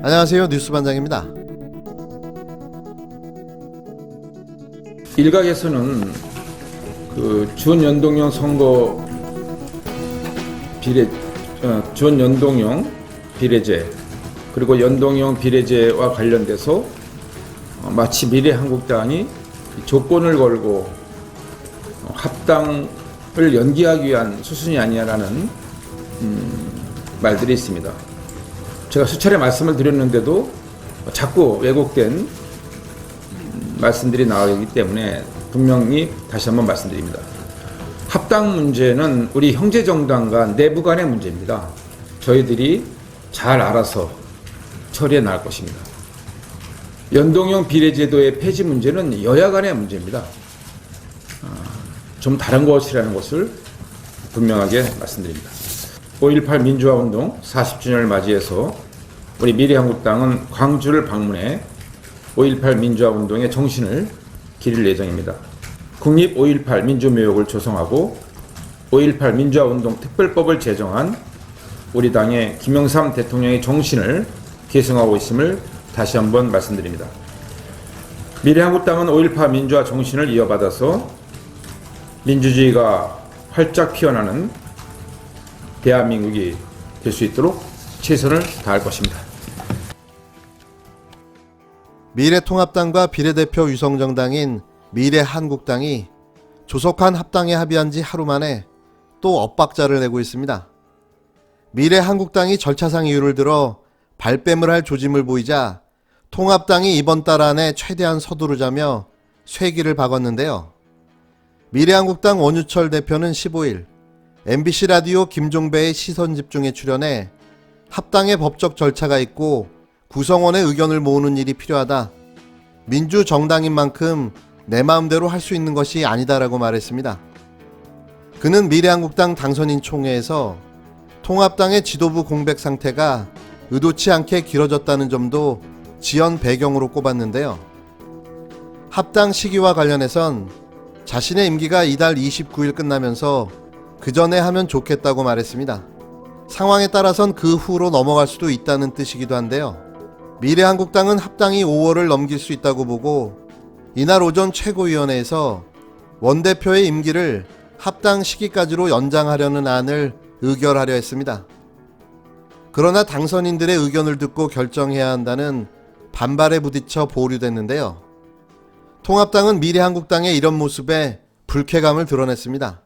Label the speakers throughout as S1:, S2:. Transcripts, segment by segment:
S1: 안녕하세요. 뉴스반장입니다.
S2: 일각에서는 준연동형 선거 준연동형 비례제 그리고 연동형 비례제와 관련돼서 마치 미래한국당이 조건을 걸고 합당을 연기하기 위한 수순이 아니냐라는 말들이 있습니다. 제가 수차례 말씀을 드렸는데도 자꾸 왜곡된 말씀들이 나오기 때문에 분명히 다시 한번 말씀드립니다. 합당 문제는 우리 형제정당 내부 간의 문제입니다. 저희들이 잘 알아서 처리해 나갈 것입니다. 연동형 비례제도의 폐지 문제는 여야 간의 문제입니다. 좀 다른 것이라는 것을 분명하게 말씀드립니다. 5.18 민주화운동 40주년을 맞이해서 우리 미래한국당은 광주를 방문해 5.18 민주화운동의 정신을 기릴 예정입니다. 국립 5.18 민주묘역을 조성하고 5.18 민주화운동 특별법을 제정한 우리 당의 김영삼 대통령의 정신을 계승하고 있음을 다시 한번 말씀드립니다. 미래한국당은 5.18 민주화 정신을 이어받아서 민주주의가 활짝 피어나는 대한민국이 될 수 있도록 최선을 다할 것입니다.
S1: 미래통합당과 비례대표 유성정당인 미래한국당이 조속한 합당에 합의한 지 하루 만에 또 엇박자를 내고 있습니다. 미래한국당이 절차상 이유를 들어 발뺌을 할 조짐을 보이자 통합당이 이번 달 안에 최대한 서두르자며 쇠기를 박았는데요. 미래한국당 원유철 대표는 15일 MBC 라디오 김종배의 시선집중에 출연해 합당의 법적 절차가 있고 구성원의 의견을 모으는 일이 필요하다. 민주정당인 만큼 내 마음대로 할 수 있는 것이 아니다라고 말했습니다. 그는 미래한국당 당선인 총회에서 통합당의 지도부 공백 상태가 의도치 않게 길어졌다는 점도 지연 배경으로 꼽았는데요. 합당 시기와 관련해선 자신의 임기가 이달 29일 끝나면서 그 전에 하면 좋겠다고 말했습니다. 상황에 따라선 그 후로 넘어갈 수도 있다는 뜻이기도 한데요. 미래한국당은 합당이 5월을 넘길 수 있다고 보고 이날 오전 최고위원회에서 원대표의 임기를 합당 시기까지로 연장하려는 안을 의결하려 했습니다. 그러나 당선인들의 의견을 듣고 결정해야 한다는 반발에 부딪혀 보류됐는데요. 통합당은 미래한국당의 이런 모습에 불쾌감을 드러냈습니다.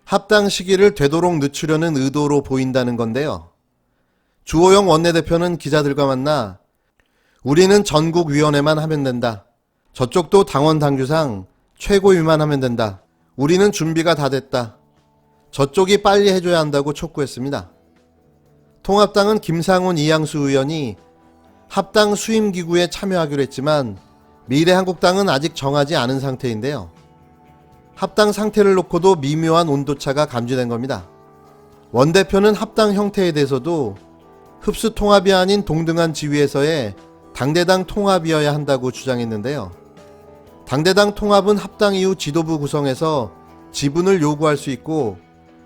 S1: 합당 시기를 되도록 늦추려는 의도로 보인다는 건데요. 주호영 원내대표는 기자들과 만나 우리는 전국위원회만 하면 된다. 저쪽도 당원 당규상 최고위만 하면 된다. 우리는 준비가 다 됐다. 저쪽이 빨리 해줘야 한다고 촉구했습니다. 통합당은 김상훈 이양수 의원이 합당 수임기구에 참여하기로 했지만 미래한국당은 아직 정하지 않은 상태인데요. 합당 상태를 놓고도 미묘한 온도차가 감지된 겁니다. 원대표는 합당 형태에 대해서도 흡수 통합이 아닌 동등한 지위에서의 당대당 통합이어야 한다고 주장했는데요. 당대당 통합은 합당 이후 지도부 구성에서 지분을 요구할 수 있고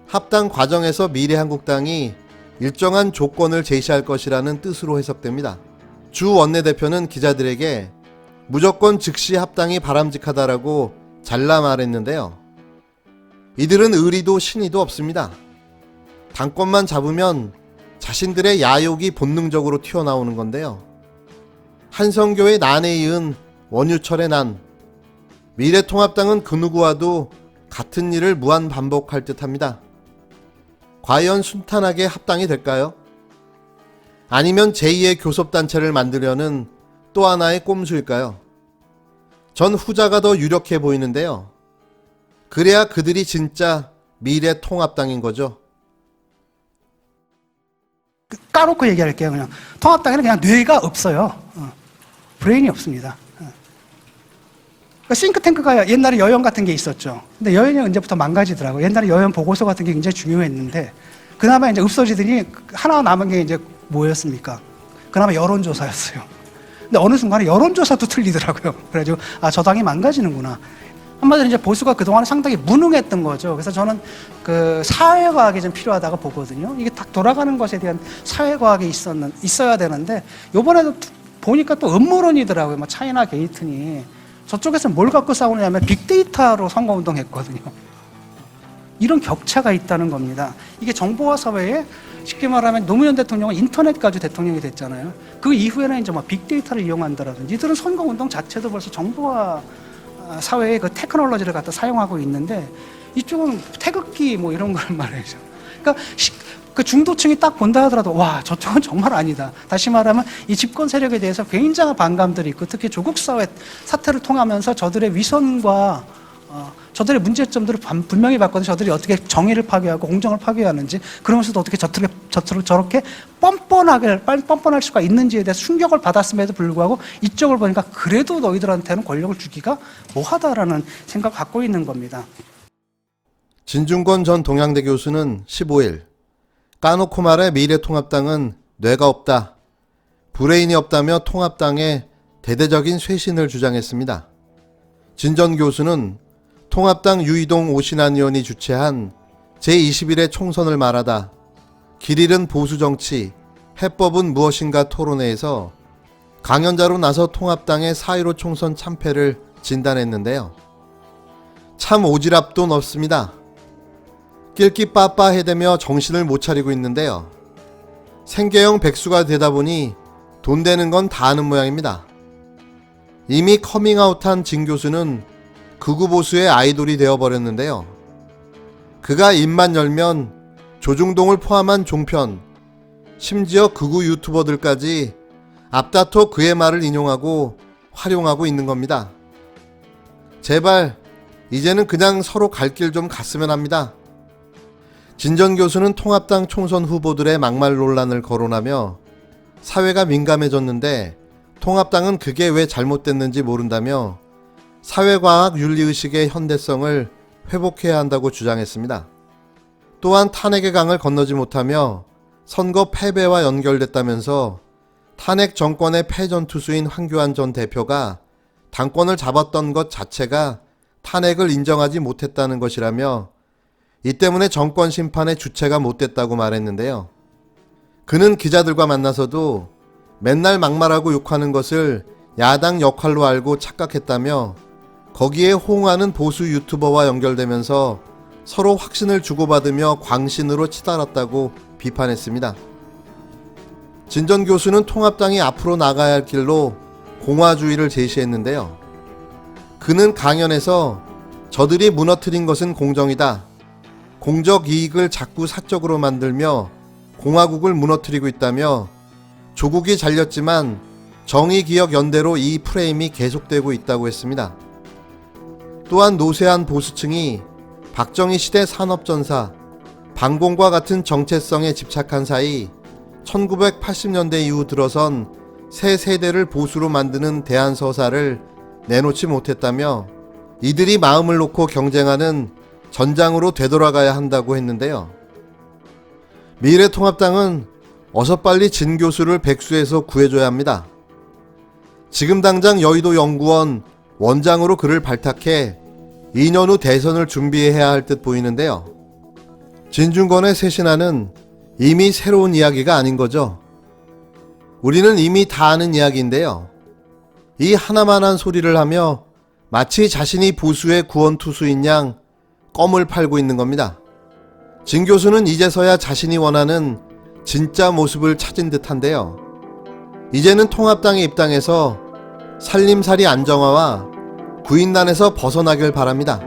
S1: 합당 과정에서 미래한국당이 일정한 조건을 제시할 것이라는 뜻으로 해석됩니다. 주 원내대표는 기자들에게 무조건 즉시 합당이 바람직하다라고 잘라 말했는데요. 이들은 의리도 신의도 없습니다. 당권만 잡으면 자신들의 야욕이 본능적으로 튀어나오는 건데요. 한성교의 난에 이은 원유철의 난, 미래통합당은 그 누구와도 같은 일을 무한 반복할 듯합니다. 과연 순탄하게 합당이 될까요? 아니면 제2의 교섭단체를 만들려는 또 하나의 꼼수일까요? 전 후자가 더 유력해 보이는데요. 그래야 그들이 진짜 미래통합당인 거죠.
S3: 까놓고 얘기할게요. 그냥 통합당에는 그냥 뇌가 없어요. 브레인이 없습니다. 그러니까 싱크탱크가 옛날에 여연 같은 게 있었죠. 근데 여연이 언제부터 망가지더라고요. 옛날에 여연 보고서 같은 게 굉장히 중요했는데 그나마 이제 없어지더니 하나 남은 게 이제 뭐였습니까? 그나마 여론조사였어요. 근데 어느 순간에 여론조사도 틀리더라고요. 그래가지고 아, 저 당이 망가지는구나. 한마디로 이제 보수가 그동안 상당히 무능했던 거죠. 그래서 저는 그 사회과학이 좀 필요하다고 보거든요. 이게 딱 돌아가는 것에 대한 사회과학이 있어야 되는데, 요번에도 보니까 또 음모론이더라고요. 뭐 차이나 게이트니. 저쪽에서 뭘 갖고 싸우냐면 빅데이터로 선거운동 했거든요. 이런 격차가 있다는 겁니다. 이게 정보화 사회에 쉽게 말하면 노무현 대통령은 인터넷 가지고 대통령이 됐잖아요. 그 이후에는 이제 뭐 빅데이터를 이용한다라든지, 이들은 선거운동 자체도 벌써 정보화 사회의 그 테크놀로지를 갖다 사용하고 있는데, 이쪽은 태극기 뭐 이런 걸 말해죠. 그러니까 그 중도층이 딱 본다 하더라도 와, 저쪽은 정말 아니다. 다시 말하면 이 집권 세력에 대해서 굉장한 반감들이 있고, 특히 조국 사회 사태를 통하면서 저들의 위선과 저들의 문제점들을 분명히 봤거든요. 저들이 어떻게 정의를 파괴하고 공정을 파괴하는지, 그러면서도 어떻게 저렇게 뻔뻔할 수가 있는지에 대해서 충격을 받았음에도 불구하고 이쪽을 보니까 그래도 너희들한테는 권력을 주기가 뭐하다라는 생각을 갖고 있는 겁니다.
S1: 진중권 전 동양대 교수는 15일 까놓고 말해 미래통합당은 뇌가 없다, 브레인이 없다며 통합당의 대대적인 쇄신을 주장했습니다. 진 전 교수는 통합당 유이동 오신환 의원이 주최한 제21회 총선을 말하다 길 잃은 보수정치, 해법은 무엇인가 토론회에서 강연자로 나서 통합당의 4.15 총선 참패를 진단했는데요. 참 오지랖도 넓습니다. 낄끼빠빠 해대며 정신을 못 차리고 있는데요. 생계형 백수가 되다 보니 돈 되는 건 다 아는 모양입니다. 이미 커밍아웃한 진 교수는 극우 보수의 아이돌이 되어버렸는데요. 그가 입만 열면 조중동을 포함한 종편, 심지어 극우 유튜버들까지 앞다퉈 그의 말을 인용하고 활용하고 있는 겁니다. 제발 이제는 그냥 서로 갈 길 좀 갔으면 합니다. 진 전 교수는 통합당 총선 후보들의 막말 논란을 거론하며 사회가 민감해졌는데 통합당은 그게 왜 잘못됐는지 모른다며 사회과학 윤리의식의 현대성을 회복해야 한다고 주장했습니다. 또한 탄핵의 강을 건너지 못하며 선거 패배와 연결됐다면서 탄핵 정권의 패전투수인 황교안 전 대표가 당권을 잡았던 것 자체가 탄핵을 인정하지 못했다는 것이라며 이 때문에 정권 심판의 주체가 못됐다고 말했는데요. 그는 기자들과 만나서도 맨날 막말하고 욕하는 것을 야당 역할로 알고 착각했다며 거기에 호응하는 보수 유튜버와 연결되면서 서로 확신을 주고받으며 광신으로 치달았다고 비판했습니다. 진 전 교수는 통합당이 앞으로 나가야 할 길로 공화주의를 제시했는데요. 그는 강연에서 저들이 무너뜨린 것은 공정이다, 공적 이익을 자꾸 사적으로 만들며 공화국을 무너뜨리고 있다며 조국이 잘렸지만 정의기억연대로 이 프레임이 계속되고 있다고 했습니다. 또한 노쇠한 보수층이 박정희 시대 산업전사, 방공과 같은 정체성에 집착한 사이 1980년대 이후 들어선 새 세대를 보수로 만드는 대안서사를 내놓지 못했다며 이들이 마음을 놓고 경쟁하는 전장으로 되돌아가야 한다고 했는데요. 미래통합당은 어서 빨리 진 교수를 백수에서 구해줘야 합니다. 지금 당장 여의도 연구원 원장으로 그를 발탁해 2년 후 대선을 준비해야 할 듯 보이는데요. 진중권의 쇄신안은 이미 새로운 이야기가 아닌 거죠. 우리는 이미 다 아는 이야기인데요. 이 하나만한 소리를 하며 마치 자신이 보수의 구원투수인 양 껌을 팔고 있는 겁니다. 진 교수는 이제서야 자신이 원하는 진짜 모습을 찾은 듯한데요. 이제는 통합당의 입당에서 살림살이 안정화와 구인난에서 벗어나길 바랍니다.